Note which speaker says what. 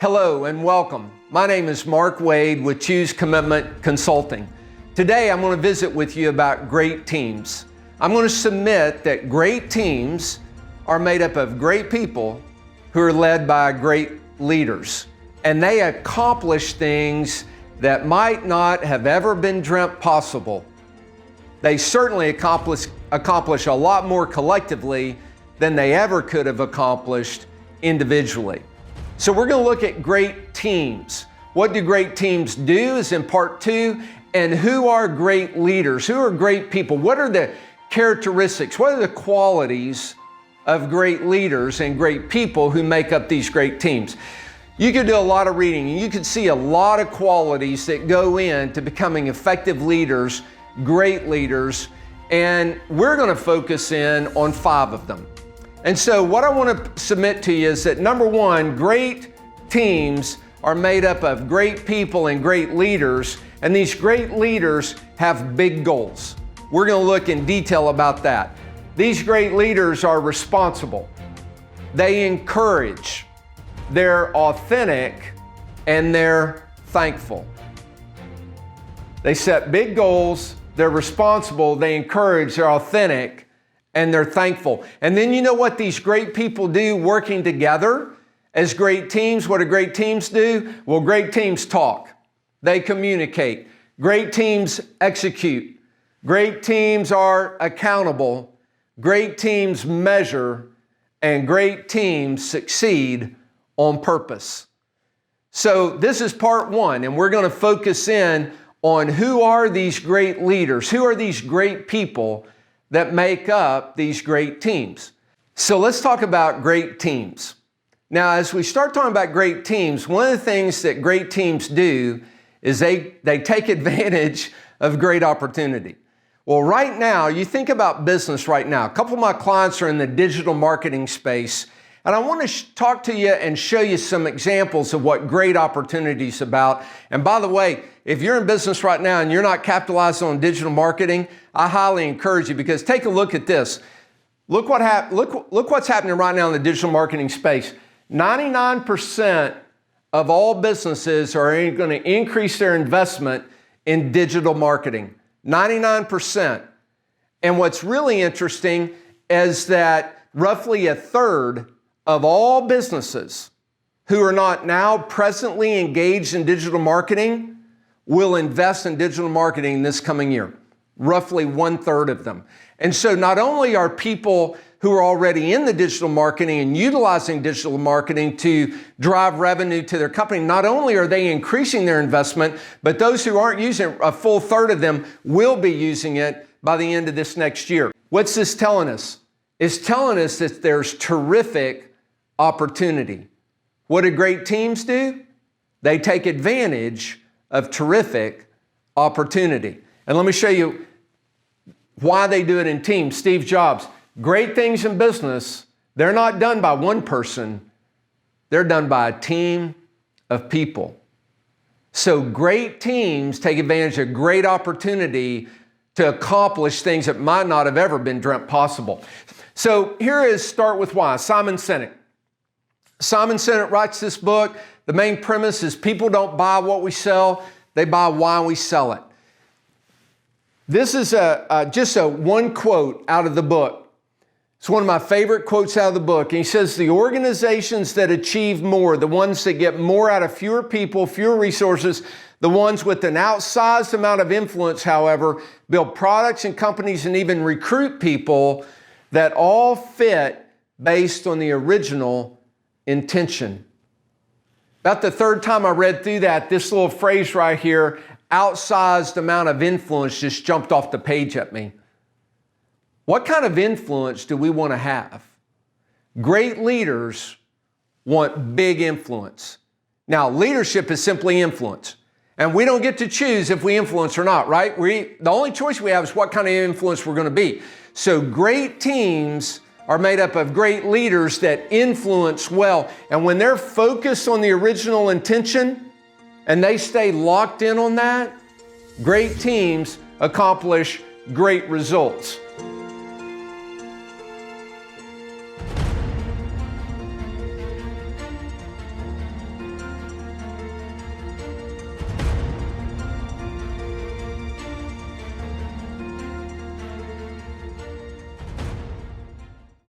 Speaker 1: Hello and welcome. My name is Mark Wade with Choose Commitment Consulting. Today I'm going to visit with you about great teams. I'm going to submit that great teams are made up of great people who are led by great leaders. And they accomplish things that might not have ever been dreamt possible. They certainly accomplish a lot more collectively than they ever could have accomplished individually. So we're going to look at great teams. What do great teams do is in part 2, and who are great leaders? Who are great people? What are the characteristics? What are the qualities of great leaders and great people who make up these great teams? You could do a lot of reading and you could see a lot of qualities that go into becoming effective leaders, great leaders, and we're going to focus in on 5 of them. And so what I want to submit to you is that number 1, great teams are made up of great people and great leaders, and these great leaders have big goals. We're going to look in detail about that. These great leaders are responsible. They encourage, they're authentic, and they're thankful. They set big goals, they're responsible, they encourage, they're authentic, and they're thankful. And then you know what these great people do working together as great teams? What do great teams do? Well, great teams talk. They communicate. Great teams execute. Great teams are accountable. Great teams measure. And great teams succeed on purpose. So this is part 1, and we're going to focus in on who are these great leaders? Who are these great people that make up these great teams? So let's talk about great teams. Now, as we start talking about great teams, one of the things that great teams do is they take advantage of great opportunity. Well, right now, you think about business right now. A couple of my clients are in the digital marketing space, and I want to talk to you and show you some examples of what great opportunity is about. And by the way, if you're in business right now and you're not capitalizing on digital marketing, I highly encourage you, because take a look at this. Look what's happening right now in the digital marketing space. 99% of all businesses are going to increase their investment in digital marketing. 99%. And what's really interesting is that roughly a third of all businesses who are not now presently engaged in digital marketing will invest in digital marketing this coming year. Roughly 1/3 of them. And so not only are people who are already in the digital marketing and utilizing digital marketing to drive revenue to their company, not only are they increasing their investment, but those who aren't using it, a full third of them will be using it by the end of this next year. What's this telling us? It's telling us that there's terrific opportunity. What do great teams do? They take advantage of terrific opportunity. And let me show you why they do it in teams. Steve Jobs, great things in business, they're not done by one person, they're done by a team of people. So great teams take advantage of great opportunity to accomplish things that might not have ever been dreamt possible. So here is Start With Why, Simon Sinek. Simon Sinek writes this book. The main premise is people don't buy what we sell, they buy why we sell it. This is just one quote out of the book. It's one of my favorite quotes out of the book. And he says, the organizations that achieve more, the ones that get more out of fewer people, fewer resources, the ones with an outsized amount of influence, however, build products and companies and even recruit people that all fit based on the original intention. About the 3rd time I read through that, this little phrase right here, outsized amount of influence, just jumped off the page at me. What kind of influence do we want to have? Great leaders want big influence. Now, leadership is simply influence. And we don't get to choose if we influence or not, right? The only choice we have is what kind of influence we're going to be. So great teams are made up of great leaders that influence well. And when they're focused on the original intention and they stay locked in on that, great teams accomplish great results.